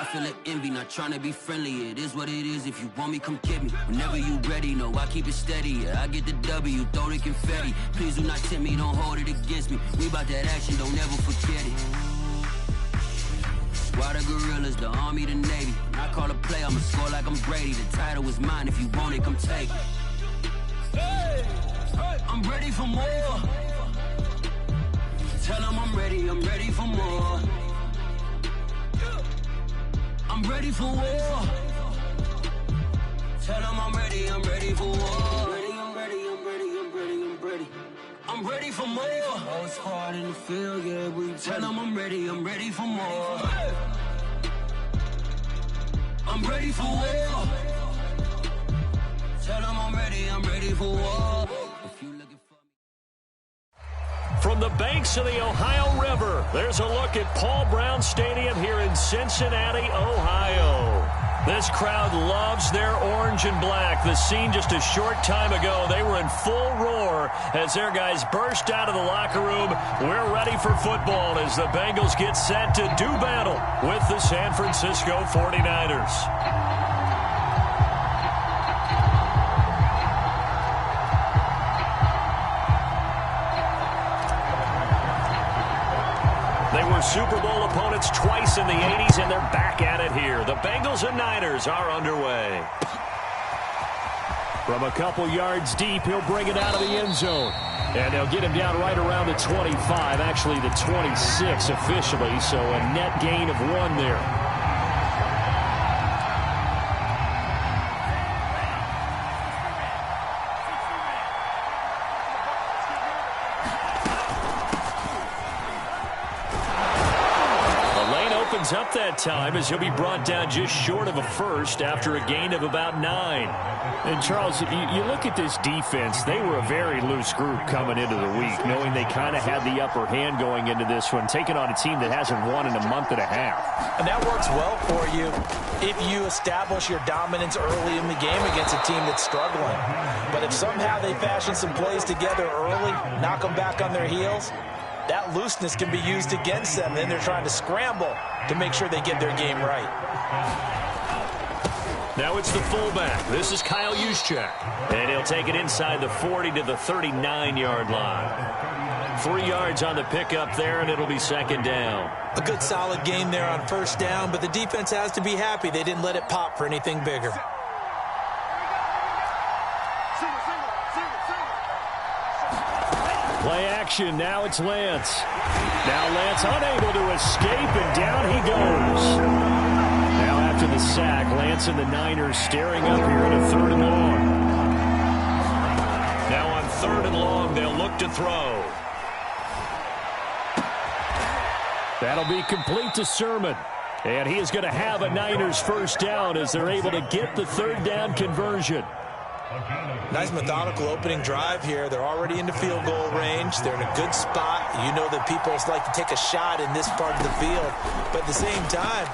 feeling envy, not trying to be friendly. It is what it is. If you want me, come get me. Whenever you ready, no, I keep it steady. Yeah, I get the W, throw the confetti. Please do not tempt me, don't hold it against me. We about that action, don't ever forget it. Squad of gorillas, the army, the navy. When I call a play, I'ma score like I'm Brady. The title is mine, if you want it, come take it. I'm ready for more. Tell them I'm ready for more. I'm ready for war. Tell them I'm ready for war. I'm ready for more. Oh, it's hard in the field, yeah. We tell them I'm ready for more. I'm ready for war. Tell them I'm ready for war. If you looking for me. From the banks of the Ohio River, there's a look at Paul Brown Stadium here in Cincinnati, Ohio. This crowd loves their orange and black. The scene just a short time ago, they were in full roar as their guys burst out of the locker room. We're ready for football as the Bengals get set to do battle with the San Francisco 49ers. They were Super Bowl opponents twice in the 80s, and they're back at it here. The Bengals and Niners are underway. From a couple yards deep, he'll bring it out of the end zone. And they'll get him down right around the 25, actually the 26 officially, so a net gain of 1 there. Up that time as he'll be brought down just short of a first after a gain of about 9. And Charles, you look at this defense, they were a very loose group coming into the week, knowing they kind of had the upper hand going into this one, taking on a team that hasn't won in a month and a half. And that works well for you if you establish your dominance early in the game against a team that's struggling. But if somehow they fashion some plays together early, knock them back on their heels, that looseness can be used against them. Then they're trying to scramble to make sure they get their game right. Now it's the fullback. This is Kyle Juszczyk. And he'll take it inside the 40 to the 39-yard line. 3 yards on the pickup there, and it'll be second down. A good solid gain there on first down, but the defense has to be happy they didn't let it pop for anything bigger. Play action. Now it's Lance. Now Lance unable to escape, and down he goes. Now after the sack, Lance and the Niners staring up here at a 3rd and long. Now on 3rd and long, they'll look to throw. That'll be complete to Sermon. And he is going to have a Niners first down as they're able to get the 3rd down conversion. Nice methodical opening drive here. They're already into field goal range. They're in a good spot. You know that people like to take a shot in this part of the field. But at the same time,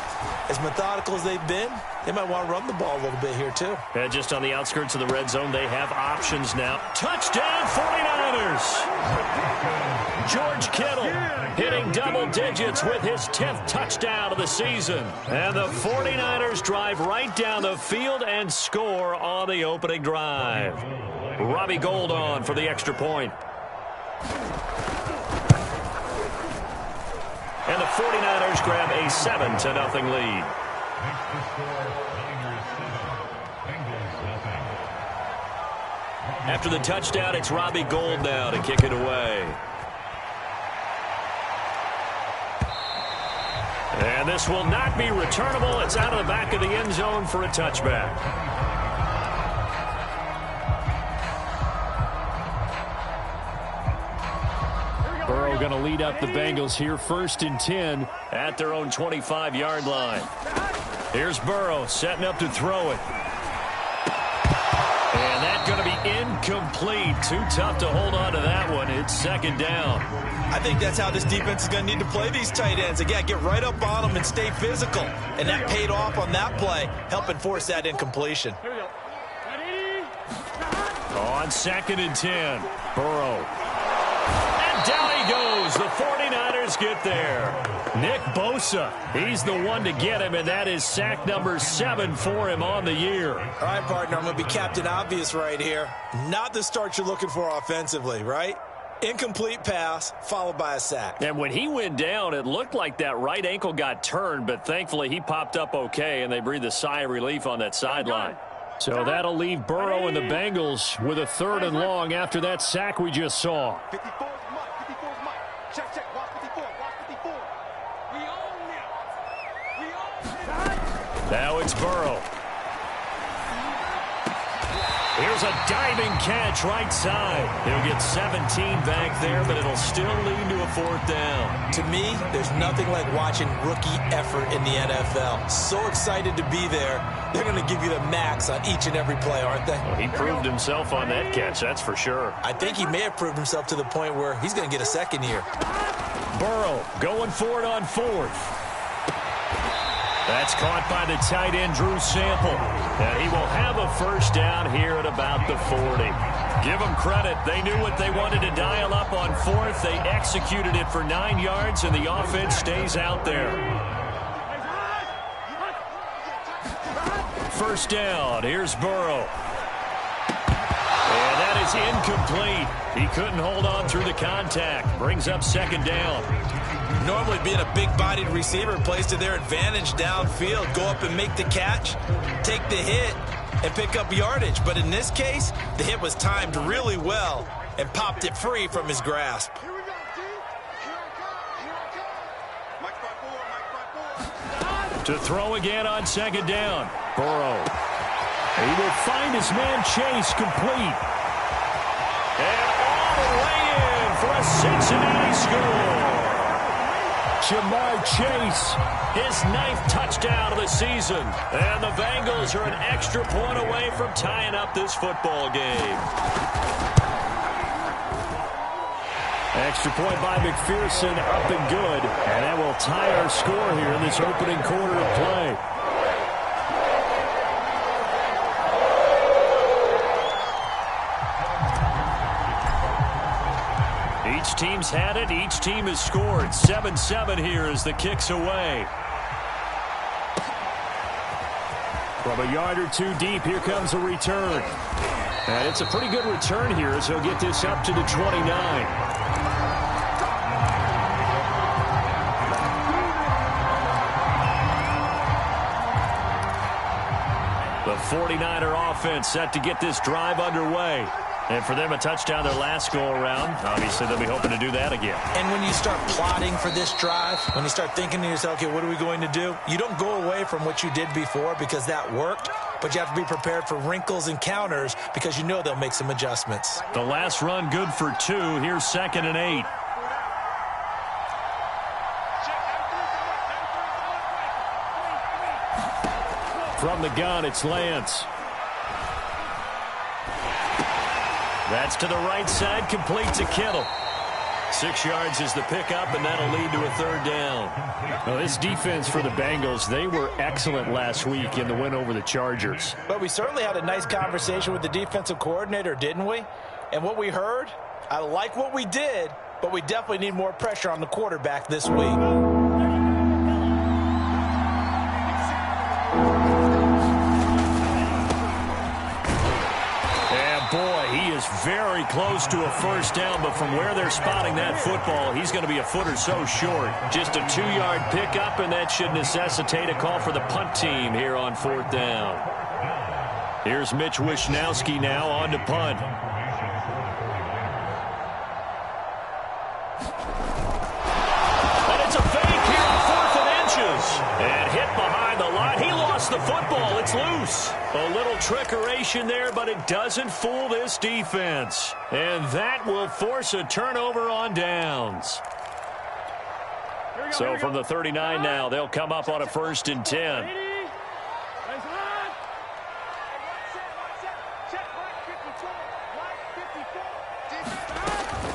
as methodical as they've been, they might want to run the ball a little bit here too. And just on the outskirts of the red zone, they have options now. Touchdown 49ers! George Kittle hitting double digits with his 10th touchdown of the season. And the 49ers drive right down the field and score on the opening drive. Robbie Gould on for the extra point. And the 49ers grab a 7-0 lead. After the touchdown, it's Robbie Gould now to kick it away. And this will not be returnable. It's out of the back of the end zone for a touchback. Burrow going to lead up the Bengals here, 1st and 10 at their own 25-yard line. Here's Burrow setting up to throw it. And that's going to be incomplete. Too tough to hold on to that one. It's 2nd down. I think that's how this defense is going to need to play these tight ends. Again, get right up on them and stay physical. And that paid off on that play, helping force that incompletion. On 2nd and 10, Burrow. And down he goes. The 49ers players get there. Nick Bosa, he's the one to get him, and that is sack number 7 for him on the year. All right, partner, I'm going to be Captain Obvious right here. Not the start you're looking for offensively, right? Incomplete pass followed by a sack. And when he went down, it looked like that right ankle got turned, but thankfully he popped up okay, and they breathed a sigh of relief on that sideline. So that'll leave Burrow and the Bengals with a 3rd and long after that sack we just saw. 54 is Mike. 54 is Mike. Check. Watch 54. Watch 54. We own it. Now it's Burrow. Here's a diving catch right side. He'll get 17 back there, but it'll still lead to a 4th down. To me, there's nothing like watching rookie effort in the NFL. So excited to be there. They're going to give you the max on each and every play, aren't they? Well, he proved himself on that catch, that's for sure. I think he may have proved himself to the point where he's going to get a second year. Burrow going for it on 4th. That's caught by the tight end, Drew Sample. And he will have a 1st down here at about the 40. Give them credit. They knew what they wanted to dial up on 4th. They executed it for 9 yards, and the offense stays out there. 1st down. Here's Burrow. And that is incomplete. He couldn't hold on through the contact. Brings up 2nd down. Normally being a big-bodied receiver plays to their advantage downfield. Go up and make the catch, take the hit, and pick up yardage. But in this case, the hit was timed really well and popped it free from his grasp. Here we go, D. Here I come. Mike 5-4. To throw again on 2nd down. Burrow. He will find his man Chase complete. And all the way in for a Cincinnati score. Jamar Chase, his 9th touchdown of the season. And the Bengals are an extra point away from tying up this football game. Extra point by McPherson, up and good. And that will tie our score here in this opening quarter of play. Each team's had it. Each team has scored. 7-7 here as the kick's away. From a yard or 2 deep, here comes a return. And it's a pretty good return here as he'll get this up to the 29. The 49er offense set to get this drive underway. And for them, a touchdown their last go-around. Obviously, they'll be hoping to do that again. And when you start plotting for this drive, when you start thinking to yourself, okay, what are we going to do? You don't go away from what you did before because that worked, but you have to be prepared for wrinkles and counters because you know they'll make some adjustments. The last run good for 2. Here's 2nd and 8. From the gun, it's Lance. That's to the right side, complete to Kittle. 6 yards is the pickup, and that'll lead to a 3rd down. Now, this defense for the Bengals, they were excellent last week in the win over the Chargers. But we certainly had a nice conversation with the defensive coordinator, didn't we? And what we heard, I like what we did, but we definitely need more pressure on the quarterback this week. Boy, he is very close to a 1st down, but from where they're spotting that football, he's going to be a foot or so short. Just a 2-yard pickup, and that should necessitate a call for the punt team here on 4th down. Here's Mitch Wishnowski now on to punt. And it's a fake here on 4th and inches. And hit behind the line. He lost the football. It's loose. A little trickeration there, but it doesn't fool this defense. And that will force a turnover on downs. So from the 39 now, they'll come up on a 1st and 10.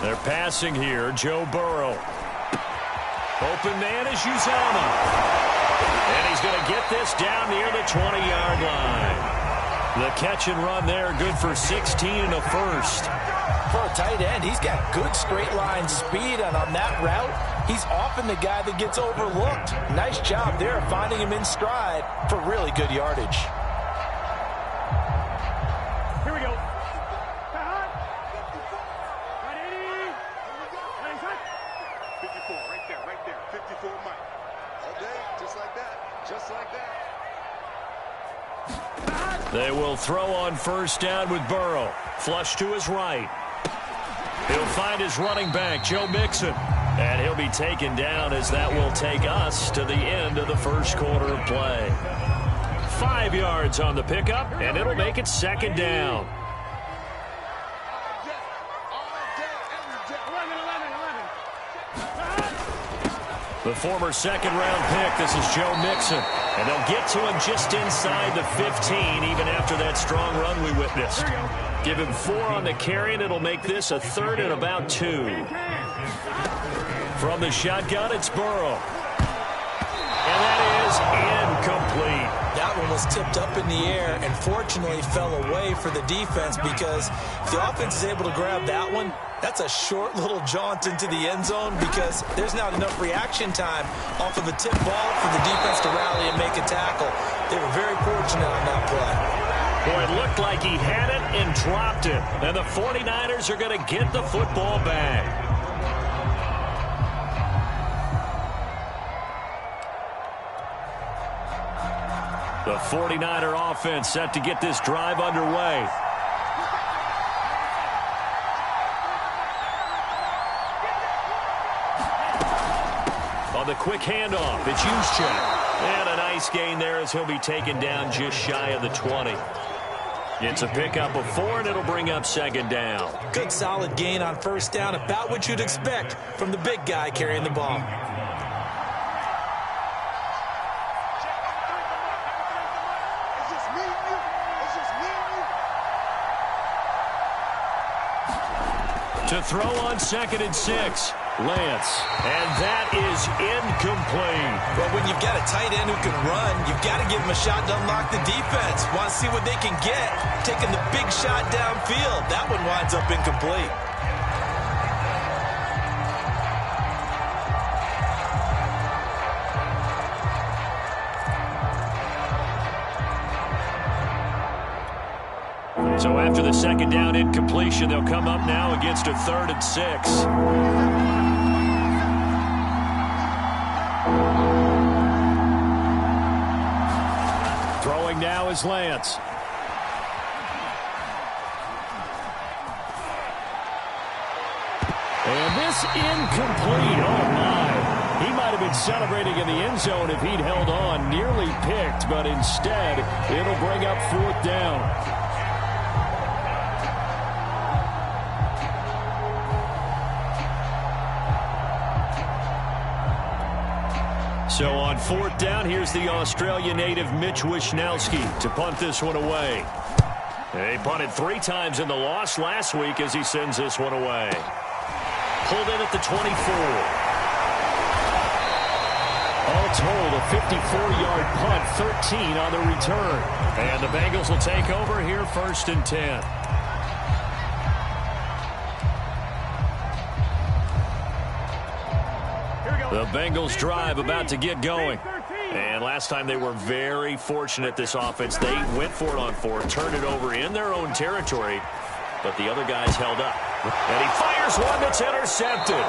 They're passing here. Joe Burrow. Open man is Uzomah. And he's going to get this down near the 20-yard line. The catch and run there, good for 16 and a first. For a tight end, he's got good straight line speed, and on that route, he's often the guy that gets overlooked. Nice job there finding him in stride for really good yardage. Here we go. 54, right there. 54, Mike. All day, just like that. Just like that. They will throw on first down with Burrow. Flush to his right. He'll find his running back, Joe Mixon. And he'll be taken down as that will take us to the end of the first quarter of play. 5 yards on the pickup, and it'll make it second down. The former second-round pick, this is Joe Mixon. And they'll get to him just inside the 15, even after that strong run we witnessed. Give him 4 on the carry, and it'll make this a third and about 2. From the shotgun, it's Burrow. And that is incomplete. That one was tipped up in the air and fortunately fell away for the defense, because if the offense is able to grab that one, that's a short little jaunt into the end zone, because there's not enough reaction time off of a tip ball for the defense to rally and make a tackle. They were very fortunate on that play. Boy, it looked like he had it and dropped it. And the 49ers are going to get the football back. The 49er offense set to get this drive underway. On the quick handoff, it's Juszczyk. And a nice gain there as he'll be taken down just shy of the 20. It's a pickup of 4, and it'll bring up second down. Good solid gain on first down, about what you'd expect from the big guy carrying the ball. To throw on 2nd and 6, Lance. And that is incomplete. Well, when you've got a tight end who can run, you've got to give him a shot to unlock the defense. Want to see what they can get. Taking the big shot downfield. That one winds up incomplete. So after the second down incompletion, they'll come up now against a 3rd and 6. Throwing now is Lance. And this incomplete. Oh, my. He might have been celebrating in the end zone if he'd held on. Nearly picked, but instead, it'll bring up 4th down. So on 4th down, here's the Australia native Mitch Wishnowsky to punt this one away. He punted 3 times in the loss last week as he sends this one away. Pulled in at the 24. All told, a 54-yard punt, 13 on the return. And the Bengals will take over here 1st and 10. The Bengals drive about to get going. And last time they were very fortunate, this offense. They went for it on 4, turned it over in their own territory, but the other guys held up. And he fires one that's intercepted.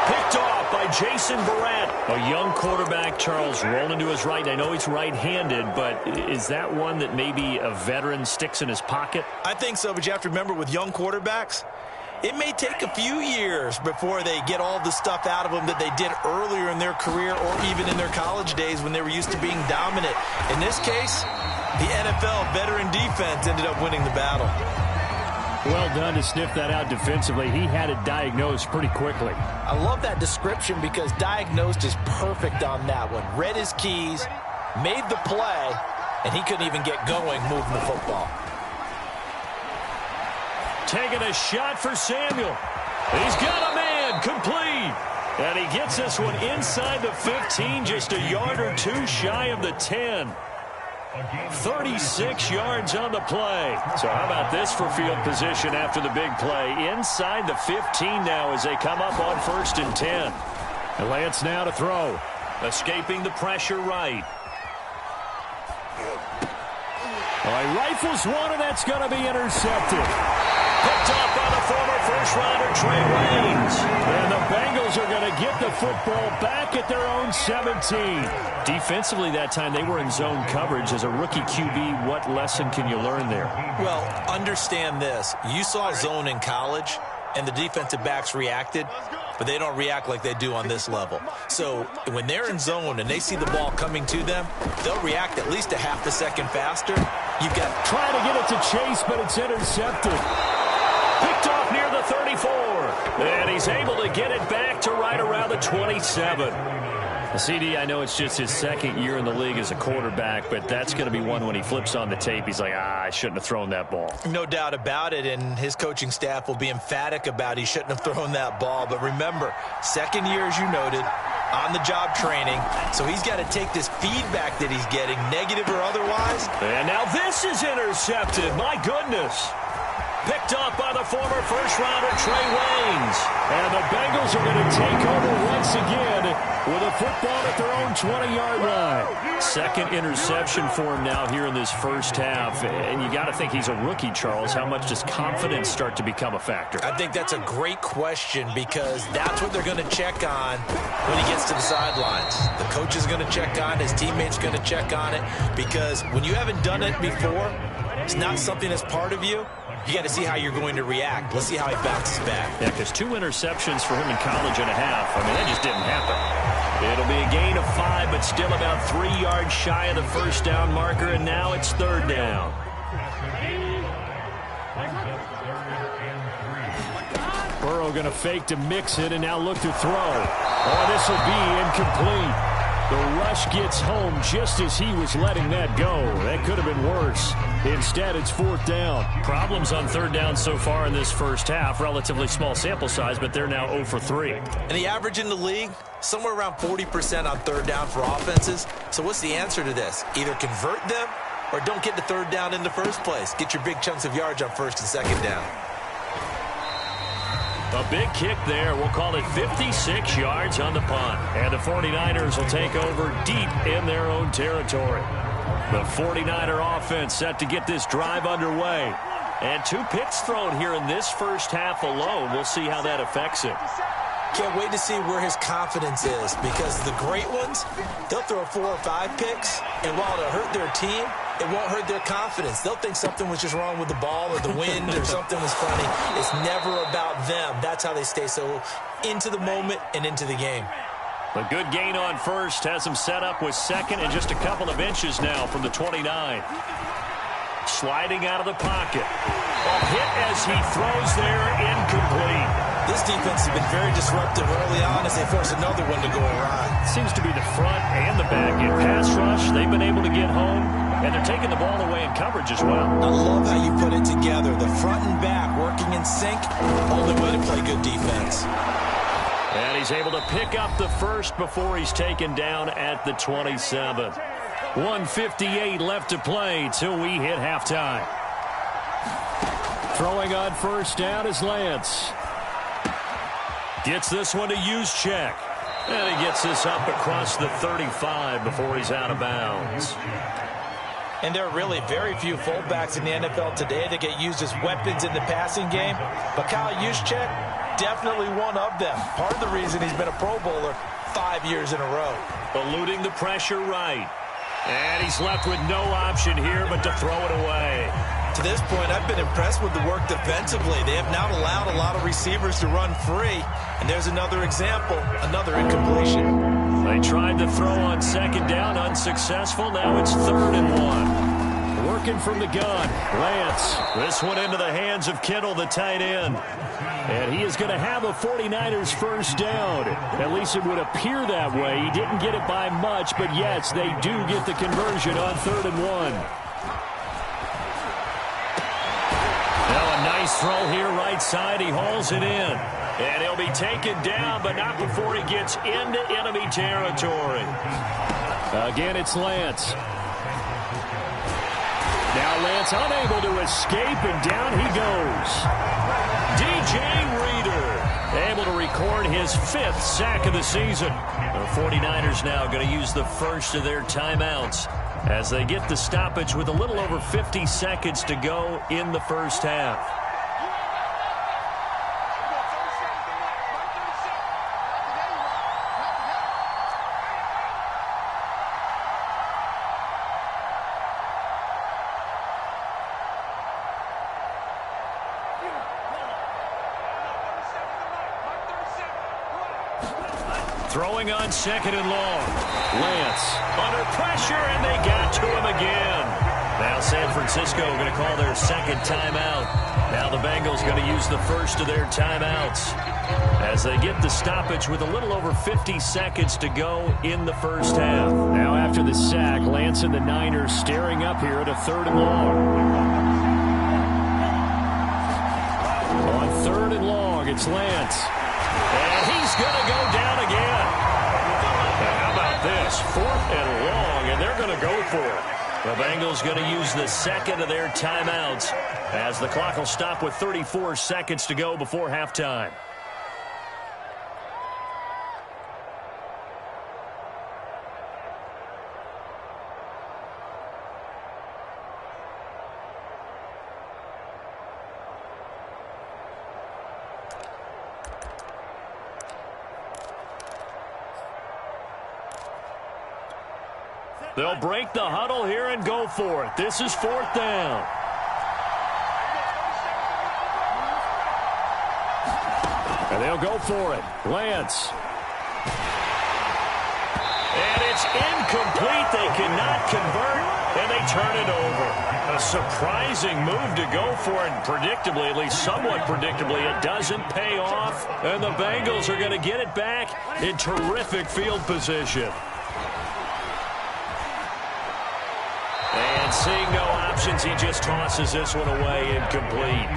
Picked off by Jason Barrett. A young quarterback, Charles, rolling to his right. I know he's right-handed, but is that one that maybe a veteran sticks in his pocket? I think so, but you have to remember with young quarterbacks, it may take a few years before they get all the stuff out of them that they did earlier in their career or even in their college days when they were used to being dominant. In this case, the NFL veteran defense ended up winning the battle. Well done to sniff that out defensively. He had it diagnosed pretty quickly. I love that description because diagnosed is perfect on that one. Read his keys, made the play, and he couldn't even get going moving the football. Taking a shot for Samuel. He's got a man, complete. And he gets this one inside the 15, just a yard or 2 shy of the 10. 36 yards on the play. So how about this for field position after the big play? Inside the 15 now as they come up on 1st and 10. And Lance now to throw. Escaping the pressure right. He rifles one, and that's going to be intercepted. Picked off by the former first-rounder Trey Waynes. And the Bengals are going to get the football back at their own 17. Defensively that time, they were in zone coverage. As a rookie QB, what lesson can you learn there? Well, understand this. You saw zone in college, and the defensive backs reacted, but they don't react like they do on this level. So when they're in zone and they see the ball coming to them, they'll react at least a half a second faster. You've got trying to get it to Chase, but it's intercepted. Picked off near the 34. And he's able to get it back to right around the 27. CD, I know it's just his second year in the league as a quarterback, but that's going to be one when he flips on the tape. He's like, I shouldn't have thrown that ball. No doubt about it, and his coaching staff will be emphatic about he shouldn't have thrown that ball. But remember, second year, as you noted, on-the-job training, so he's got to take this feedback that he's getting, negative or otherwise. And now this is intercepted. My goodness. Picked off by the former first-rounder Trey Waynes. And the Bengals are going to take over once again with a football at their own 20-yard line. Second interception for him now here in this first half. And you got to think he's a rookie, Charles. How much does confidence start to become a factor? I think that's a great question because that's what they're going to check on when he gets to the sidelines. The coach is going to check on it. His teammates going to check on it because when you haven't done it before, it's not something that's part of you. You got to see how you're going to react. Let's see how he bounces back. Yeah, because 2 interceptions for him in college and a half. I mean, that just didn't happen. It'll be a gain of 5, but still about 3 yards shy of the first down marker, and now it's 3rd down. Burrow going to fake to mix it and now look to throw. Oh, this will be incomplete. The rush gets home just as he was letting that go. That could have been worse. Instead, it's 4th down. Problems on 3rd down so far in this first half. Relatively small sample size, but they're now 0 for 3. And the average in the league, somewhere around 40% on 3rd down for offenses. So what's the answer to this? Either convert them or don't get to 3rd down in the first place. Get your big chunks of yards on 1st and 2nd down. A big kick there. We'll call it 56 yards on the punt. And the 49ers will take over deep in their own territory. The 49er offense set to get this drive underway. And 2 picks thrown here in this first half alone. We'll see how that affects it. Can't wait to see where his confidence is because the great ones, they'll throw 4 or 5 picks, and while it'll hurt their team, it won't hurt their confidence. They'll think something was just wrong with the ball or the wind or something was funny. It's never about them. That's how they stay so into the moment and into the game. A good gain on 1st has him set up with 2nd and just a couple of inches now from the 29. Sliding out of the pocket. A hit as he throws there, incomplete. This defense has been very disruptive early on as they force another one to go awry. Seems to be the front and the back. In pass rush, they've been able to get home, and they're taking the ball away in coverage as well. I love how you put it together. The front and back working in sync, only way to play good defense. And he's able to pick up the 1st before he's taken down at the 27. 1:58 left to play till we hit halftime. Throwing on 1st down is Lance. Gets this one to Juszczyk. And he gets this up across the 35 before he's out of bounds. And there are really very few fullbacks in the NFL today that get used as weapons in the passing game. But Kyle Juszczyk, definitely one of them. Part of the reason he's been a Pro Bowler 5 years in a row. Eluding the pressure right. And he's left with no option here but to throw it away. To this point, I've been impressed with the work defensively. They have not allowed a lot of receivers to run free. And there's another example, another incompletion. They tried to throw on 2nd down, unsuccessful. Now it's 3rd and 1. Working from the gun, Lance. This one into the hands of Kittle, the tight end. And he is going to have a 49ers 1st down. At least it would appear that way. He didn't get it by much, but yes, they do get the conversion on 3rd and 1. Now a nice throw here right side. He hauls it in. And he'll be taken down, but not before he gets into enemy territory. Again, it's Lance. Lance unable to escape, and down he goes. DJ Reader able to record his 5th sack of the season. The 49ers now going to use the first of their timeouts as they get the stoppage with a little over 50 seconds to go in the first half. Throwing on 2nd and long. Lance under pressure, and they got to him again. Now San Francisco going to call their 2nd timeout. Now the Bengals going to use the first of their timeouts as they get the stoppage with a little over 50 seconds to go in the first half. Now after the sack, Lance and the Niners staring up here at a 3rd and long. On 3rd and long, it's Lance. And he's going to go down again. And how about this? 4th and long, and they're going to go for it. The Bengals going to use the 2nd of their timeouts as the clock will stop with 34 seconds to go before halftime. They'll break the huddle here and go for it. This is 4th down. And they'll go for it. Lance. And it's incomplete. They cannot convert, and they turn it over. A surprising move to go for it. Predictably, at least somewhat predictably, it doesn't pay off. And the Bengals are going to get it back in terrific field position. And seeing no options, he just tosses this one away, incomplete.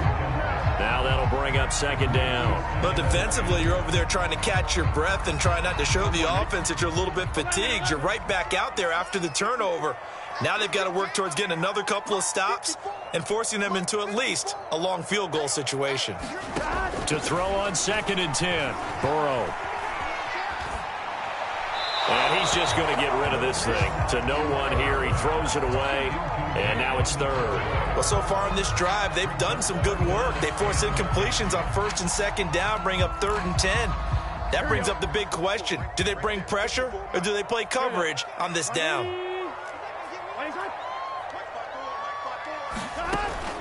Now that'll bring up 2nd down. But defensively, you're over there trying to catch your breath and try not to show the offense that you're a little bit fatigued. You're right back out there after the turnover. Now they've got to work towards getting another couple of stops and forcing them into at least a long field goal situation. To throw on 2nd and 10, Burrow. And he's just going to get rid of this thing. To no one here. He throws it away, and now it's 3rd. Well, so far in this drive, they've done some good work. They force incompletions on 1st and 2nd down, bring up 3rd and 10. That brings up the big question. Do they bring pressure, or do they play coverage on this down?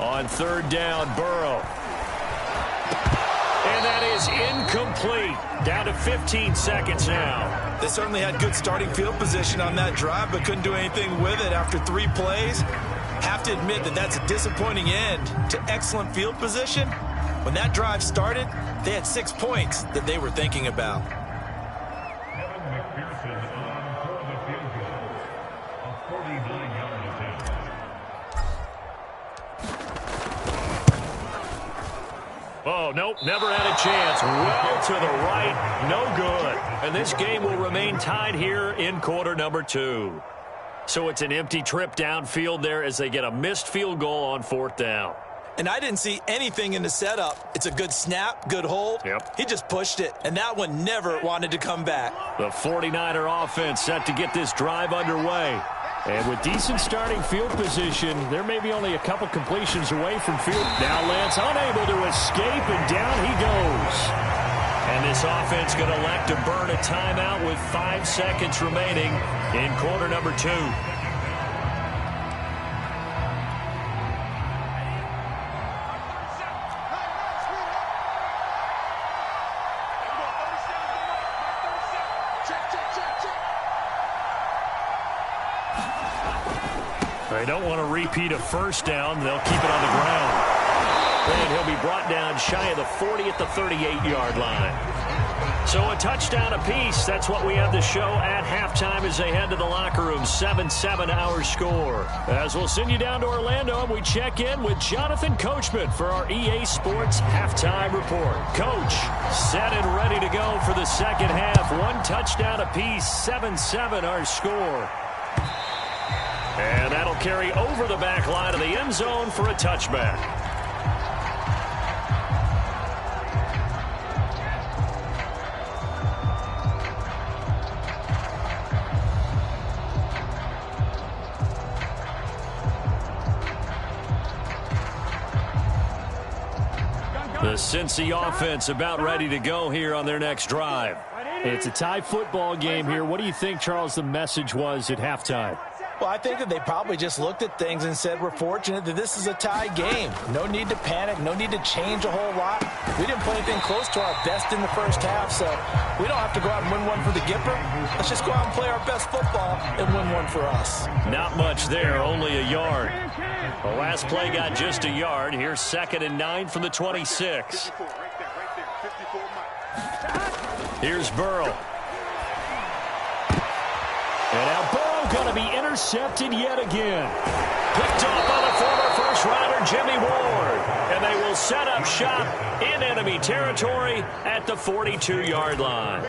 On 3rd down, Burrow. And that is incomplete. Down to 15 seconds now. They certainly had good starting field position on that drive, but couldn't do anything with it after 3 plays. Have to admit that that's a disappointing end to excellent field position. When that drive started, they had 6 points that they were thinking about. Oh, nope, never had a chance. Well to the right, no good. And this game will remain tied here in quarter number 2. So it's an empty trip downfield there as they get a missed field goal on 4th down. And I didn't see anything in the setup. It's a good snap, good hold. Yep. He just pushed it, and that one never wanted to come back. The 49er offense set to get this drive underway. And with decent starting field position, there may be only a couple completions away from field. Now Lance unable to escape, and down he goes. And this offense going to elect to burn a timeout with 5 seconds remaining in quarter number 2. They don't want to repeat a first down. They'll keep it on the ground. And he'll be brought down shy of the 40 at the 38-yard line. So a touchdown apiece. That's what we have to show at halftime as they head to the locker room. 7-7 our score. As we'll send you down to Orlando, and we check in with Jonathan Coachman for our EA Sports halftime report. Coach, set and ready to go for the second half. 1 touchdown apiece. 7-7 our score. And that'll carry over the back line of the end zone for a touchback. The Cincy offense about ready to go here on their next drive. It's a tie football game here. What do you think, Charles, the message was at halftime? Well, I think that they probably just looked at things and said, we're fortunate that this is a tie game. No need to panic. No need to change a whole lot. We didn't play anything close to our best in the first half, so we don't have to go out and win one for the Gipper. Let's just go out and play our best football and win one for us. Not much there, only a yard. The last play got just a yard. Here's 2nd and 9 from the 26. Here's Burrow. And now Burrow going to be intercepted yet again. Picked off by the former first-rounder Jimmy Ward. And they will set up shop in enemy territory at the 42-yard line.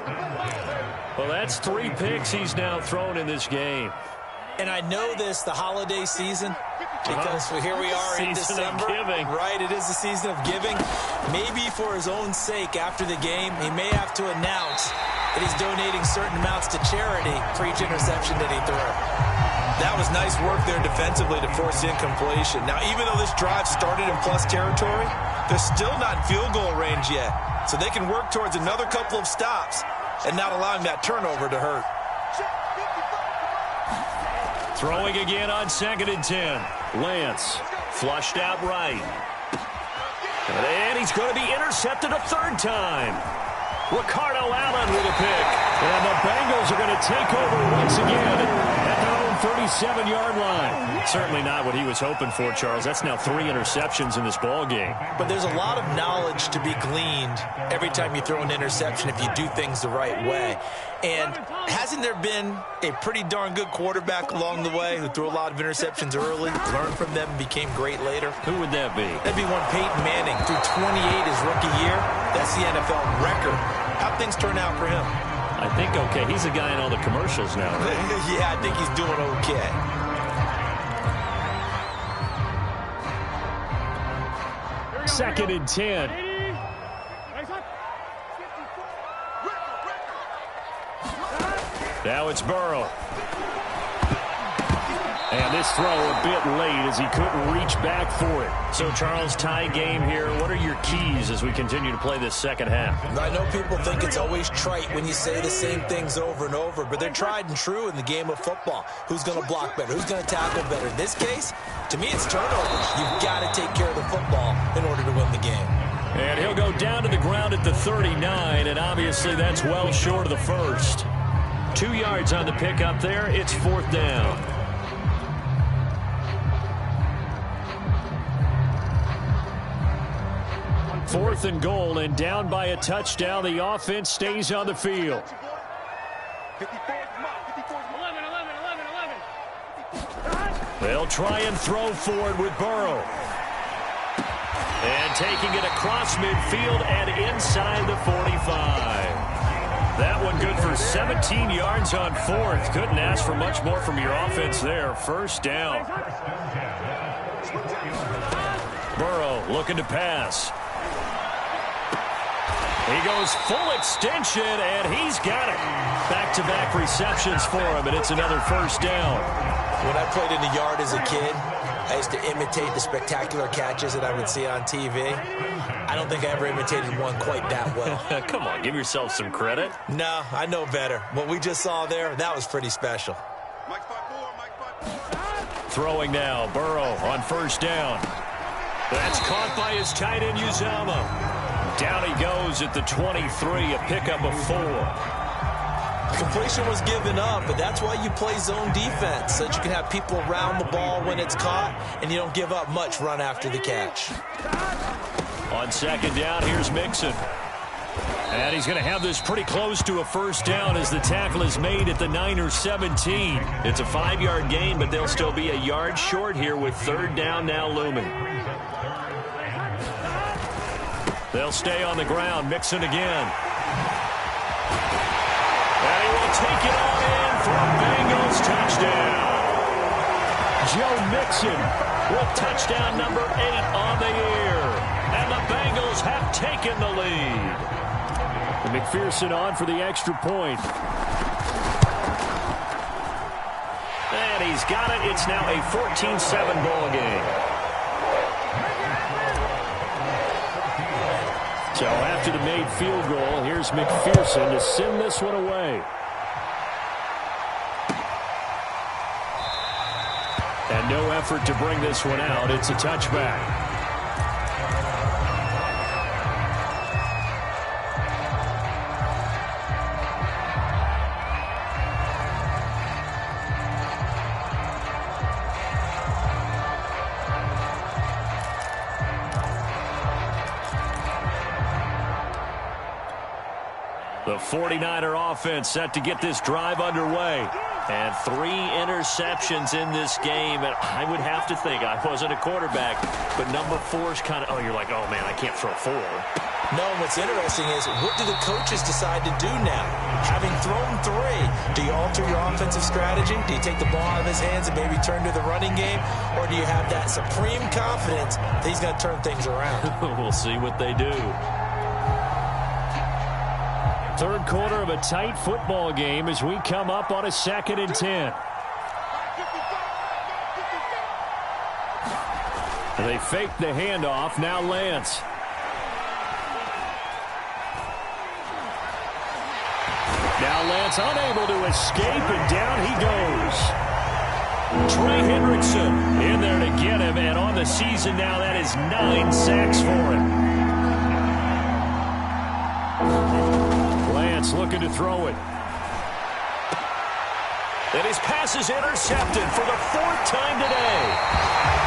Well, that's 3 picks he's now thrown in this game. And I know this, the holiday season, because here we are in December. Right, it is the season of giving. Maybe for his own sake after the game, he may have to announce that he's donating certain amounts to charity for each interception that he threw. That was nice work there defensively to force incompletion. Now, even though this drive started in plus territory, they're still not in field goal range yet. So they can work towards another couple of stops and not allowing that turnover to hurt. Throwing again on 2nd and 10. Lance flushed out right. And he's going to be intercepted a 3rd time. Ricardo Allen with a pick. And the Bengals are going to take over once again at their own 37-yard line. Certainly not what he was hoping for, Charles. That's now 3 interceptions in this ball game. But there's a lot of knowledge to be gleaned every time you throw an interception if you do things the right way. And hasn't there been a pretty darn good quarterback along the way who threw a lot of interceptions early, learned from them, and became great later? Who would that be? That'd be one Peyton Manning. Threw 28 his rookie year. That's the NFL record. How'd things turn out for him? I think okay. He's a guy in all the commercials now, right? Yeah, I think he's doing okay. Second and 10. Now it's Burrow. And this throw a bit late as he couldn't reach back for it. So, Charles, tie game here. What are your keys as we continue to play this second half? I know people think it's always trite when you say the same things over and over, but they're tried and true in the game of football. Who's going to block better? Who's going to tackle better? In this case, to me, it's turnovers. You've got to take care of the football in order to win the game. And he'll go down to the ground at the 39, and obviously that's well short of the first. 2 yards on the pickup there. It's 4th down. 4th and goal, and down by a touchdown. The offense stays on the field. They'll try and throw forward with Burrow. And taking it across midfield and inside the 45. That one good for 17 yards on 4th. Couldn't ask for much more from your offense there. 1st down. Burrow looking to pass. He goes full extension, and he's got it. Back-to-back receptions for him, and it's another 1st down. When I played in the yard as a kid, I used to imitate the spectacular catches that I would see on TV. I don't think I ever imitated one quite that well. Come on, give yourself some credit. No, I know better. What we just saw there, that was pretty special. Throwing now, Burrow on 1st down. That's caught by his tight end, Uzama. Down he goes at the 23, a pickup of 4. Completion was given up, but that's why you play zone defense, so that you can have people around the ball when it's caught, and you don't give up much run after the catch. On 2nd down, here's Mixon. And he's going to have this pretty close to a 1st down as the tackle is made at the Niners 17. It's a 5-yard gain, but they'll still be a yard short here with 3rd down now looming. They'll stay on the ground. Mixon again. And he will take it on in for a Bengals touchdown. Joe Mixon with touchdown number 8 on the year. And the Bengals have taken the lead. And McPherson on for the extra point. And he's got it. It's now a 14-7 ball game. So after the made field goal, here's McPherson to send this one away. And no effort to bring this one out. It's a touchback. The 49er offense set to get this drive underway. And 3 interceptions in this game. And I would have to think, I wasn't a quarterback, but number 4 is kind of, oh, you're like, oh, man, I can't throw 4. No, what's interesting is, what do the coaches decide to do now? Having thrown 3, do you alter your offensive strategy? Do you take the ball out of his hands and maybe turn to the running game? Or do you have that supreme confidence that he's going to turn things around? We'll see what they do. Third quarter of a tight football game as we come up on a 2nd and 10. They fake the handoff. Now Lance. Now Lance unable to escape, and down he goes. Trey Hendrickson in there to get him, and on the season now that is 9 sacks for him. Lance looking to throw it. And his pass is intercepted for the 4th time today.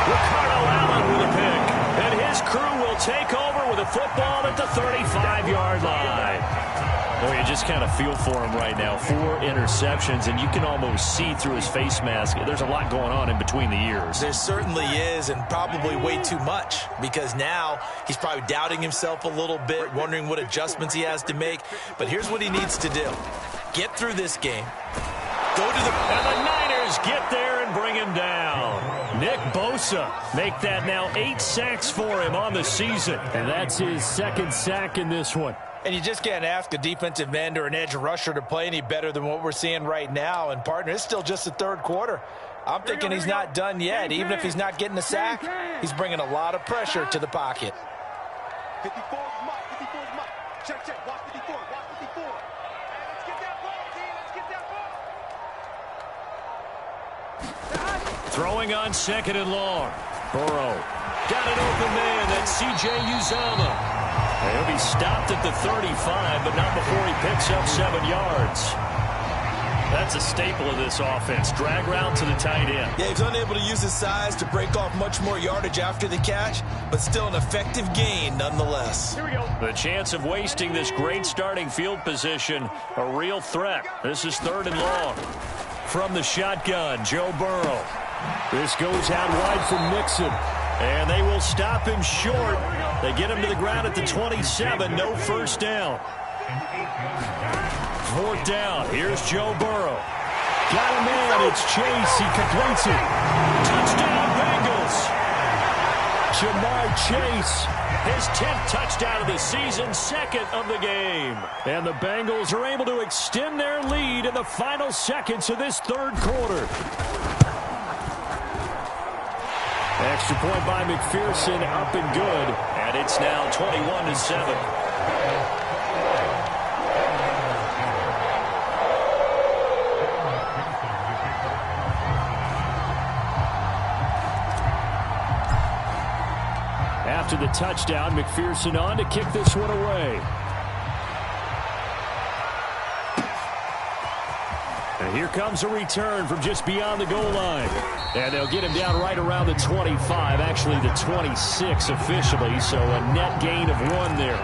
Ricardo Allen with a pick. And his crew will take over with a football at the 35-yard line. Boy, you just kind of feel for him right now. 4 interceptions, and you can almost see through his face mask. There's a lot going on in between the ears. There certainly is, and probably way too much, because now he's probably doubting himself a little bit, wondering what adjustments he has to make. But here's what he needs to do. Get through this game. Go to the... And the Niners get there and bring him down. Nick Bosa make that now 8 sacks for him on the season. And that's his 2nd sack in this one. And you just can't ask a defensive end or an edge rusher to play any better than what we're seeing right now. And, partner, it's still just the 3rd quarter. I'm thinking he's not done yet. Even if he's not getting a sack, he's bringing a lot of pressure to the pocket. 54 Mike. Check. Watch 54. Let's get that ball, team. Let's get that ball. Throwing on 2nd and long. Burrow. Got an open man. That's C.J. Uzomah. He'll be stopped at the 35, but not before he picks up 7 yards. That's a staple of this offense. Drag route to the tight end. Yeah, he's unable to use his size to break off much more yardage after the catch, but still an effective gain nonetheless. Here we go. The chance of wasting this great starting field position, a real threat. This is 3rd and long. From the shotgun, Joe Burrow. This goes out wide from Mixon. And they will stop him short. They get him to the ground at the 27. No first down. 4th down. Here's Joe Burrow. Got a man. It's Chase. He completes it. Touchdown, Bengals. Jamar Chase. His 10th touchdown of the season, 2nd of the game. And the Bengals are able to extend their lead in the final seconds of this 3rd quarter. Extra point by McPherson, up and good. And it's now 21-7. After the touchdown, McPherson on to kick this one away. And here comes a return from just beyond the goal line. And they'll get him down right around the 25, actually the 26 officially, so a net gain of 1 there.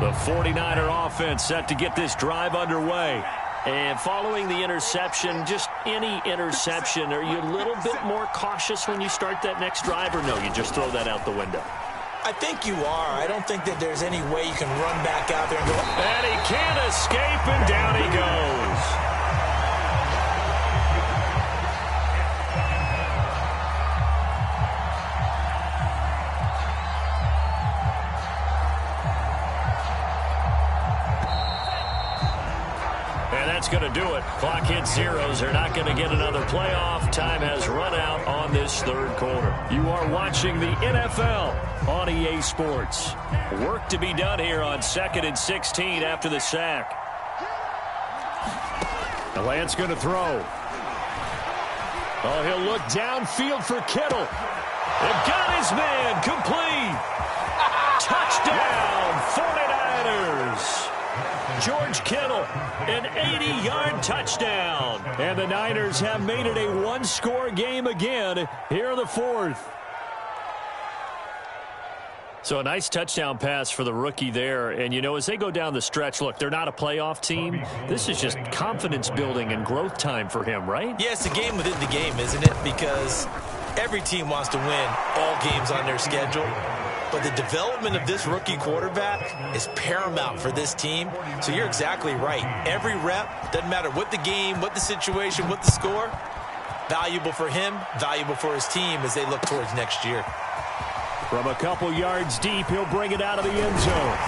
The 49er offense set to get this drive underway. And following the interception, just any interception, are you a little bit more cautious when you start that next drive, or no, you just throw that out the window? I think you are. I don't think that there's any way you can run back out there and go. And he can't escape, and down he goes. That's going to do it. Clock hits zeros. They're not going to get another playoff. Time has run out on this third quarter. You are watching the NFL on EA Sports. Work to be done here on 2nd and 16 after the sack. The Lance going to throw. Oh, he'll look downfield for Kittle. They've got his man complete. Touchdown, 49ers. George Kittle, an 80-yard touchdown. And the Niners have made it a one-score game again here in the fourth. So a nice touchdown pass for the rookie there. And, you know, as they go down the stretch, look, they're not a playoff team. This is just confidence building and growth time for him, right? Yeah, it's a game within the game, isn't it? Because every team wants to win all games on their schedule. But the development of this rookie quarterback is paramount for this team. So you're exactly right. Every rep, doesn't matter what the game, what the situation, what the score, valuable for him, valuable for his team as they look towards next year. From a couple yards deep, he'll bring it out of the end zone.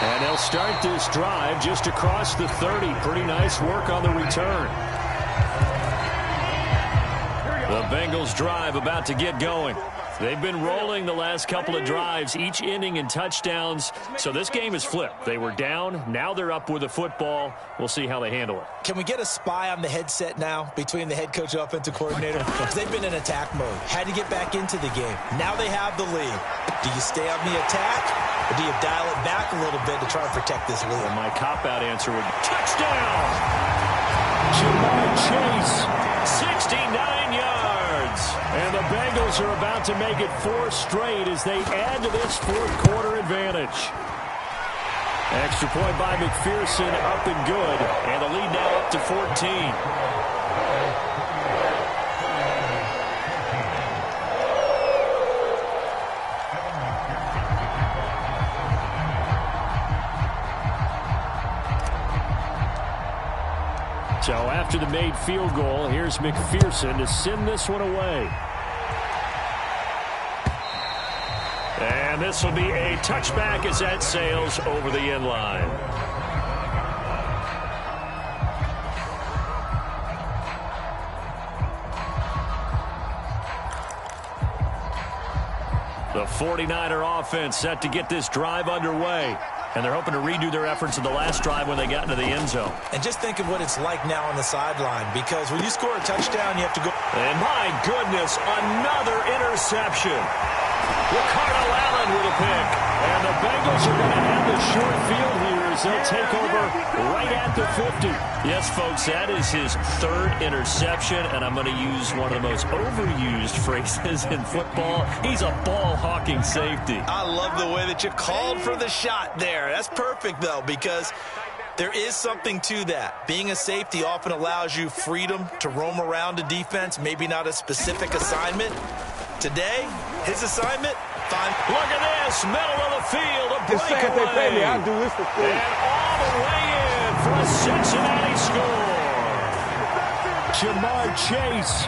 And they'll start this drive just across the 30. Pretty nice work on the return. The Bengals drive about to get going. They've been rolling the last couple of drives, each inning in touchdowns. So this game is flipped. They were down. Now they're up with the football. We'll see how they handle it. Can we get a spy on the headset now between the head coach and offensive coordinator? Because they've been in attack mode. Had to get back into the game. Now they have the lead. Do you stay on the attack, or do you dial it back a little bit to try and protect this lead? Well, my cop-out answer would be touchdown! Jamar Chase. 69 yards. And the Bengals are about to make it 4 straight as they add to this fourth quarter advantage. Extra point by McPherson, up and good. And the lead now up to 14. So after the made field goal, here's McPherson to send this one away. And this will be a touchback as that sails over the end line. The 49er offense set to get this drive underway. And they're hoping to redo their efforts in the last drive when they got into the end zone. And just think of what it's like now on the sideline, because when you score a touchdown, you have to go. And my goodness, another interception. Ricardo Allen with a pick. And the Bengals are going to have the short field here as they'll take over right at the 50. Yes, folks, that is his third interception, and I'm going to use one of the most overused phrases in football. He's a ball-hawking safety. I love the way that you called for the shot there. That's perfect, though, because there is something to that. Being a safety often allows you freedom to roam around a defense, maybe not a specific assignment. Today, his assignment, fine. Look at this, middle of the field, a breakaway. I'll do this for free. And all the way in for a Cincinnati score. Jamar Chase.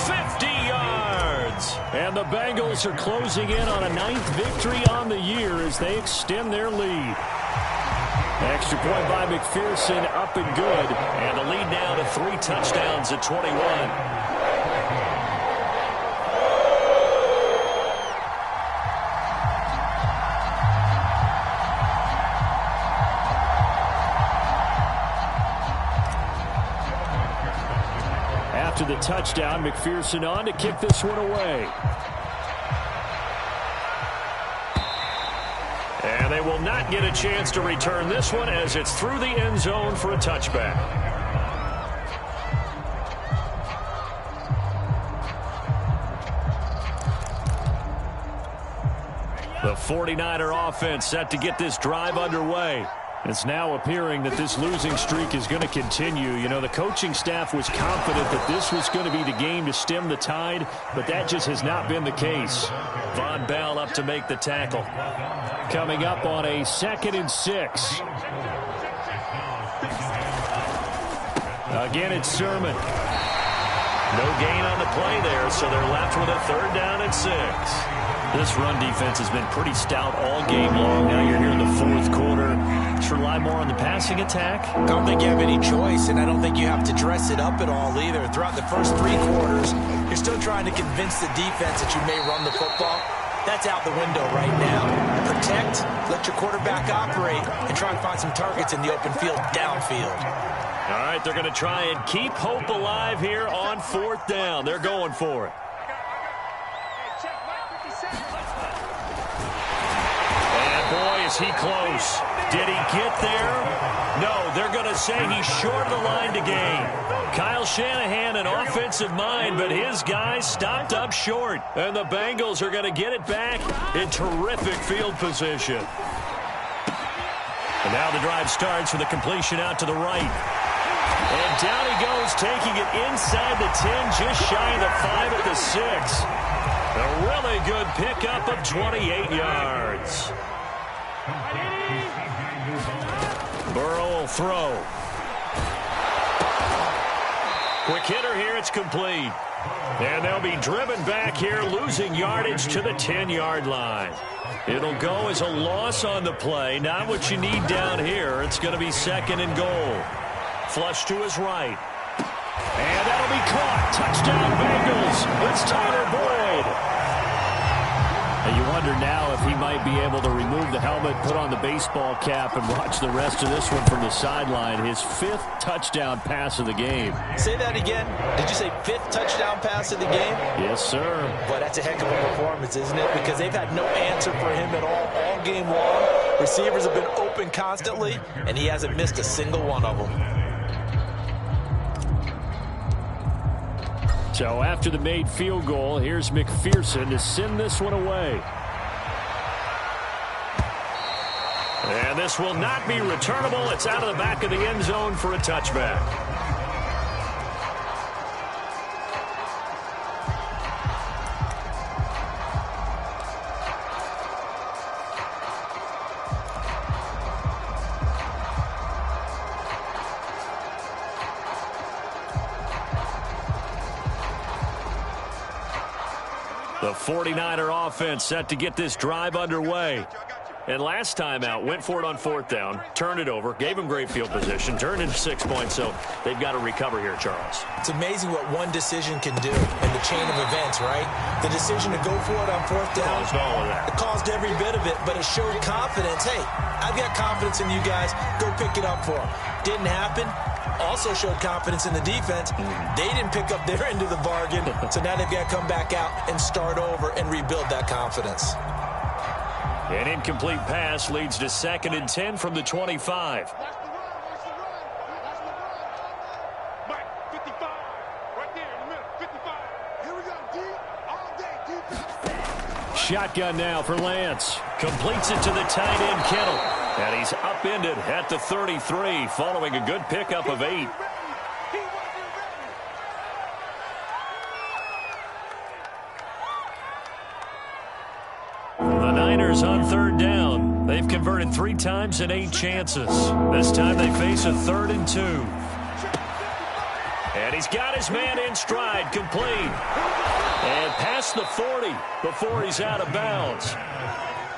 50 yards. And the Bengals are closing in on a 9th victory on the year as they extend their lead. Extra point by McPherson, up and good. And the lead now to 3 touchdowns at 21. To the touchdown, McPherson on to kick this one away. And they will not get a chance to return this one as it's through the end zone for a touchback. The 49er offense set to get this drive underway. It's now appearing that this losing streak is going to continue. You know, the coaching staff was confident that this was going to be the game to stem the tide, but that just has not been the case. Von Bell up to make the tackle. Coming up on a 2nd and 6. Again, it's Sermon. No gain on the play there, so they're left with a 3rd down and 6. This run defense has been pretty stout all game long. Now you're here in the 4th quarter. Just rely more on the passing attack. I don't think you have any choice, and I don't think you have to dress it up at all either. Throughout the first 3 quarters, you're still trying to convince the defense that you may run the football. That's out the window right now. Protect, let your quarterback operate, and try and find some targets in the open field downfield. All right, they're going to try and keep hope alive here on 4th down. They're going for it. And boy, is he close. Did he get there? No, they're going to say he's short of the line to gain. Kyle Shanahan, an offensive mind, but his guys stopped up short. And the Bengals are going to get it back in terrific field position. And now the drive starts with a completion out to the right. And down he goes, taking it inside the 10, just shy of the 5 at the 6. A really good pickup of 28 yards. Burrow will throw. Quick hitter here, it's complete. And they'll be driven back here, losing yardage to the 10-yard line. It'll go as a loss on the play. Not what you need down here. It's going to be 2nd and goal. Flush to his right. And that'll be caught. Touchdown, Bengals. It's Tyler Boyd. And you wonder now if he might be able to remove the helmet, put on the baseball cap, and watch the rest of this one from the sideline. His 5th touchdown pass of the game. Say that again. Did you say 5th touchdown pass of the game? Yes, sir. Boy, that's a heck of a performance, isn't it? Because they've had no answer for him at all game long. Receivers have been open constantly, and he hasn't missed a single one of them. So after the made field goal, here's McPherson to send this one away. And this will not be returnable. It's out of the back of the end zone for a touchback. The 49er offense set to get this drive underway. And last time out, went for it on 4th down, turned it over, gave them great field position, turned into 6 points, so they've got to recover here, Charles. It's amazing what one decision can do in the chain of events, right? The decision to go for it on 4th down. Caused all of that. It caused every bit of it, but it showed confidence. Hey, I've got confidence in you guys. Go pick it up for them. Didn't happen. Also showed confidence in the defense. They didn't pick up their end of the bargain, so now they've got to come back out and start over and rebuild that confidence. An incomplete pass leads to 2nd and 10 from the 25. Shotgun now for Lance. Completes it to the tight end, Kittle. And he's upended at the 33 following a good pickup of 8. The Niners on 3rd down. They've converted 3 times in 8 chances. This time they face a 3rd and 2. And he's got his man in stride, complete. And past the 40 before he's out of bounds.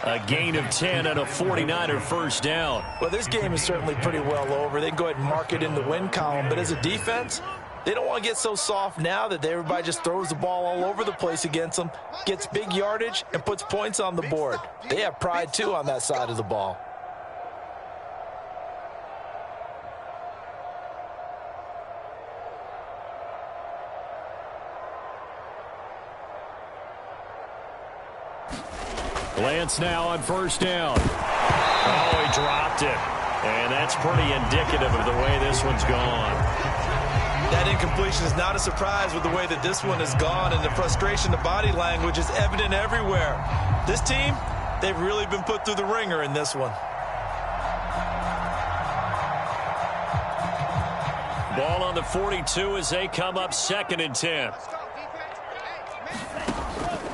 A gain of 10 and a 49er first down. Well, this game is certainly pretty well over. They can go ahead and mark it in the win column. But as a defense, they don't want to get so soft now that everybody just throws the ball all over the place against them, gets big yardage, and puts points on the board. They have pride, too, on that side of the ball. Lance now on 1st down. Oh, he dropped it. And that's pretty indicative of the way this one's gone. That incompletion is not a surprise with the way that this one has gone, and the frustration, the body language is evident everywhere. This team, they've really been put through the ringer in this one. Ball on the 42 as they come up 2nd and 10.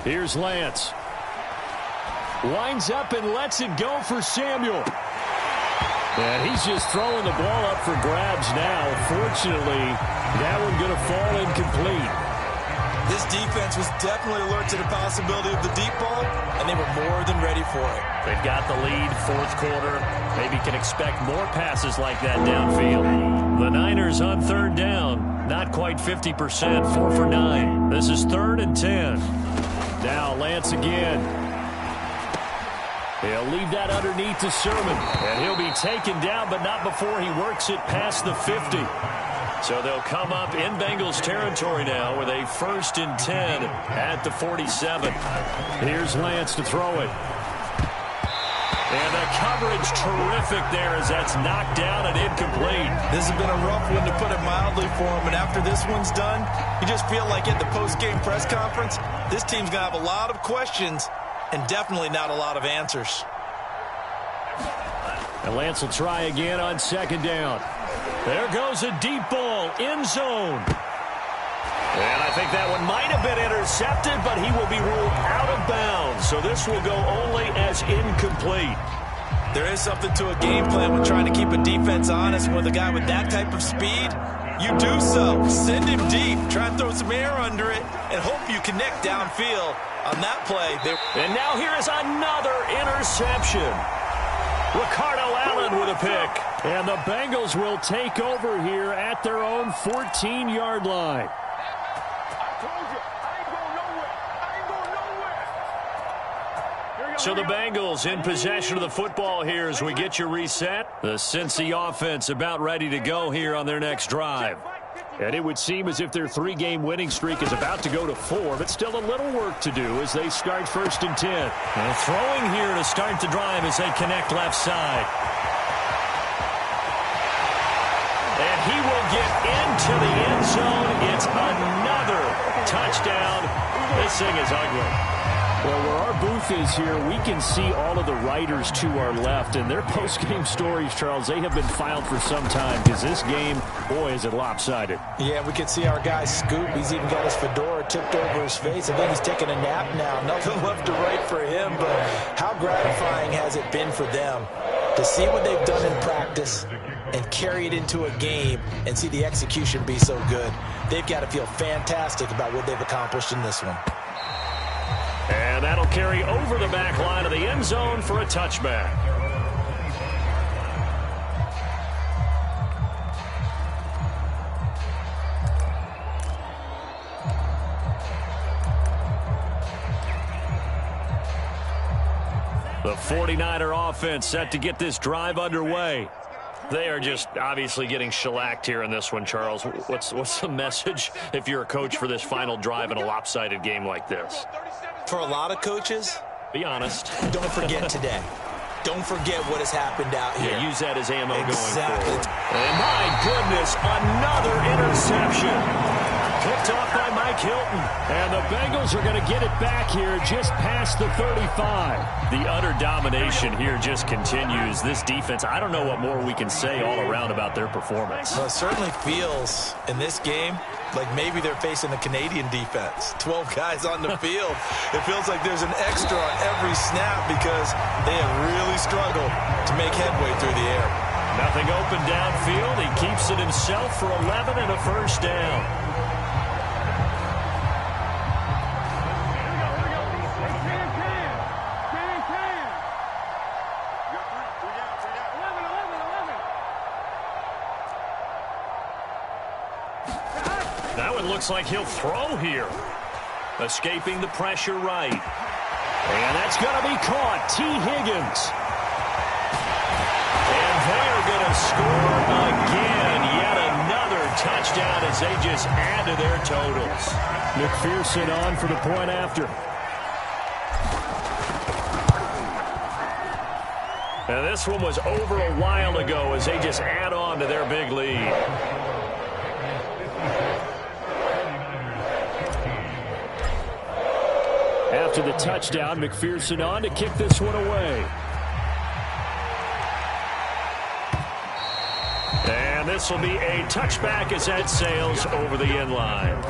Here's Lance. Winds up and lets it go for Samuel. And he's just throwing the ball up for grabs now. Fortunately, that one going to fall incomplete. This defense was definitely alert to the possibility of the deep ball, and they were more than ready for it. They've got the lead, 4th quarter. Maybe can expect more passes like that downfield. The Niners on 3rd down. Not quite 50%, 4 for 9. This is 3rd and 10. Now Lance again. He'll leave that underneath to Sermon. And he'll be taken down, but not before he works it past the 50. So they'll come up in Bengals territory now with a 1st and 10 at the 47. Here's Lance to throw it. And the coverage terrific there as that's knocked down and incomplete. This has been a rough one, to put it mildly, for him. And after this one's done, you just feel like at the post-game press conference, this team's going to have a lot of questions and definitely not a lot of answers. And Lance will try again on 2nd down. There goes a deep ball, end zone. And I think that one might have been intercepted, but he will be ruled out of bounds. So this will go only as incomplete. There is something to a game plan when trying to keep a defense honest. With a guy with that type of speed, you do so. Send him deep, try and throw some air under it, and hope you connect downfield. On that play, and now here is another interception. Ricardo Allen with a pick. And the Bengals will take over here at their own 14-yard line. So the Bengals in possession of the football here as we get you reset. The Cincy offense about ready to go here on their next drive. And it would seem as if their 3-game winning streak is about to go to 4, but still a little work to do as they start 1st and 10. And throwing here to start the drive as they connect left side. And he will get into the end zone. It's another touchdown. This thing is ugly. Well, where our booth is here, we can see all of the writers to our left. And their post-game stories, Charles, they have been filed for some time because this game, boy, is it lopsided. Yeah, we can see our guy Scoop. He's even got his fedora tipped over his face. I think he's taking a nap now. Nothing left to write for him, but how gratifying has it been for them to see what they've done in practice and carry it into a game and see the execution be so good. They've got to feel fantastic about what they've accomplished in this one. And that'll carry over the back line of the end zone for a touchback. The 49er offense set to get this drive underway. They are just obviously getting shellacked here in this one, Charles. What's the message if you're a coach for this final drive in a lopsided game like this? For a lot of coaches, be honest. Don't forget today. Don't forget what has happened out here. Yeah, use that as ammo exactly. Going forward. And my goodness, another interception. Picked off by Mike Hilton. And the Bengals are going to get it back here just past the 35. The utter domination here just continues. This defense, I don't know what more we can say all around about their performance. Well, it certainly feels in this game like maybe they're facing a Canadian defense. 12 guys on the field. It feels like there's an extra on every snap because they have really struggled to make headway through the air. Nothing open downfield. He keeps it himself for 11 and a 1st down. Looks like he'll throw here. Escaping the pressure right. And that's going to be caught. T. Higgins. And they're going to score again. Yet another touchdown as they just add to their totals. McPherson on for the point after. And this one was over a while ago as they just add on to their big lead. After the touchdown, McPherson on to kick this one away. And And this will be a touchback as that sails over the end line.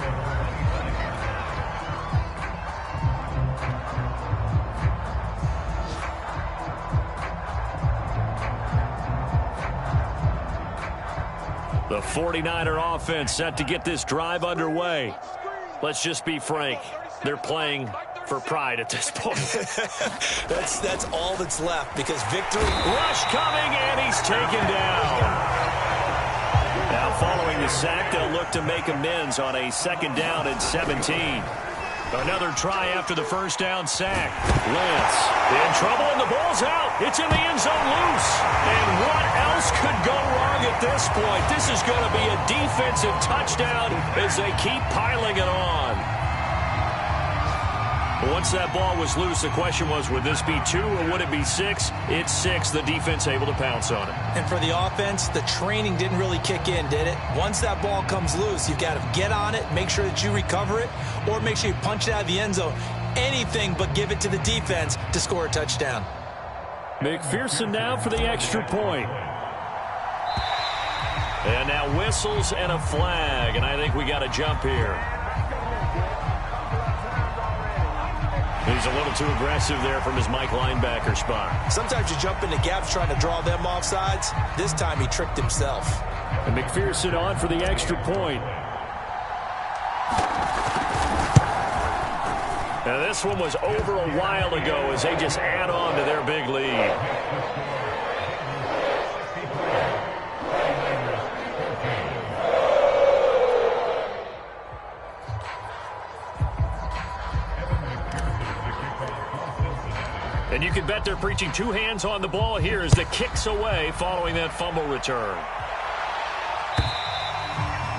The 49er offense set to get this drive underway. Let's just be frank. They're playing for pride at this point. that's all that's left because victory. Rush coming, and he's taken down. Now following the sack, they'll look to make amends on a 2nd down and 17. Another try after the first down sack. Lance in trouble, and the ball's out. It's in the end zone loose. And what else could go wrong at this point? This is going to be a defensive touchdown as they keep piling it on. Once that ball was loose, the question was, would this be 2 or would it be 6? It's 6. The defense able to pounce on it. And for the offense, the training didn't really kick in, did it? Once that ball comes loose, you've got to get on it, make sure that you recover it, or make sure you punch it out of the end zone. Anything but give it to the defense to score a touchdown. McPherson now for the extra point. And now whistles and a flag, and I think we got a jump here. He's a little too aggressive there from his Mike linebacker spot. Sometimes you jump into gaps trying to draw them off sides. This time he tricked himself. And McPherson on for the extra point. Now this one was over a while ago as they just add on to their big lead. And you can bet they're preaching 2 hands on the ball here as the kick's away following that fumble return.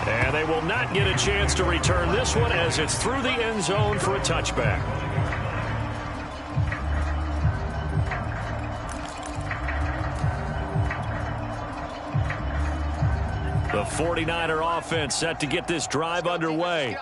And they will not get a chance to return this one as it's through the end zone for a touchback. The 49er offense set to get this drive underway.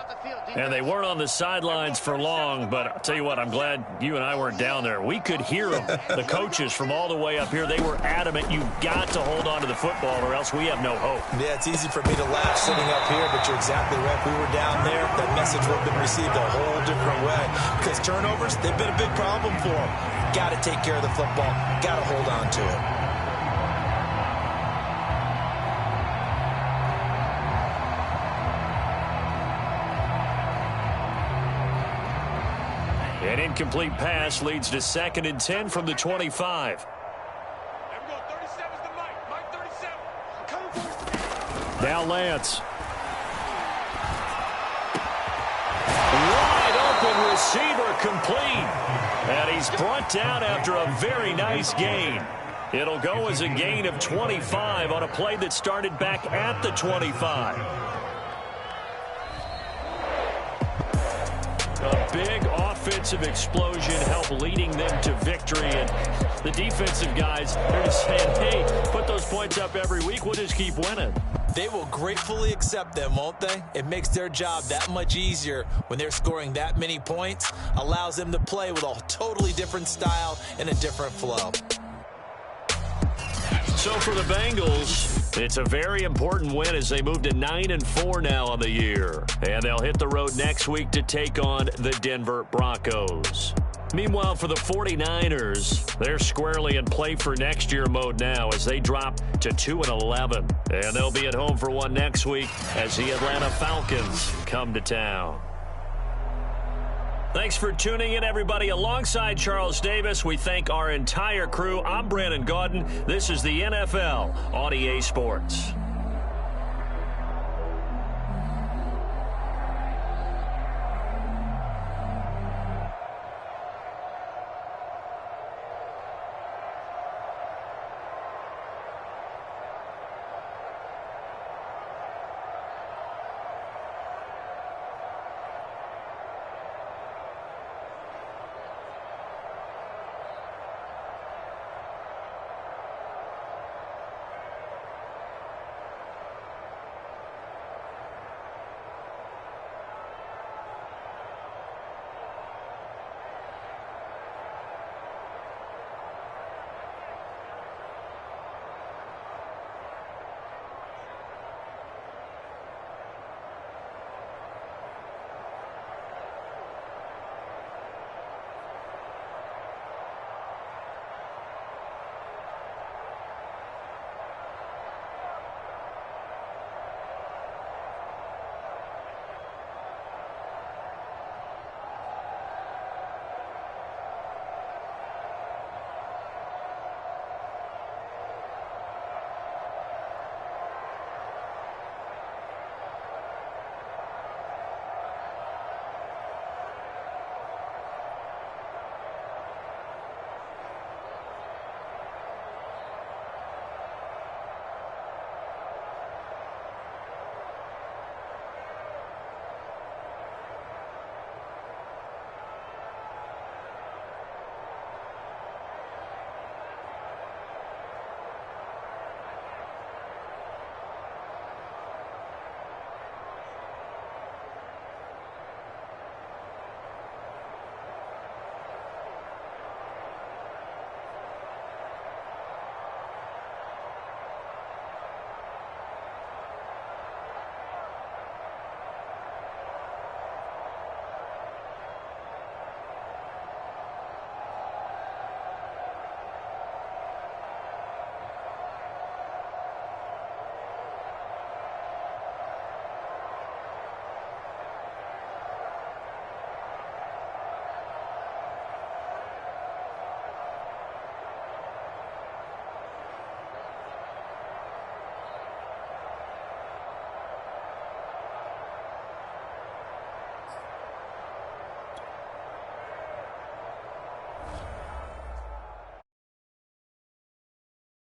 And they weren't on the sidelines for long, but I'll tell you what, I'm glad you and I weren't down there. We could hear them. The coaches from all the way up here, they were adamant. You've got to hold on to the football or else we have no hope. Yeah, it's easy for me to laugh sitting up here, but you're exactly right. If we were down there, that message would have been received a whole different way. Because turnovers, they've been a big problem for them. Got to take care of the football. Got to hold on to it. An incomplete pass leads to 2nd and 10 from the 25. Now Lance. Wide open receiver complete. And he's brought down after a very nice gain. It'll go as a gain of 25 on a play that started back at the 25. A big offensive explosion helped leading them to victory. And the defensive guys, they're just saying, hey, put those points up every week. We'll just keep winning. They will gratefully accept them, won't they? It makes their job that much easier when they're scoring that many points. Allows them to play with a totally different style and a different flow. So for the Bengals, it's a very important win as they move to 9-4 now on the year. And they'll hit the road next week to take on the Denver Broncos. Meanwhile, for the 49ers, they're squarely in play for next year mode now as they drop to 2-11. And they'll be at home for one next week as the Atlanta Falcons come to town. Thanks for tuning in, everybody. Alongside Charles Davis, we thank our entire crew. I'm Brandon Gaudin. This is the NFL on EA Sports.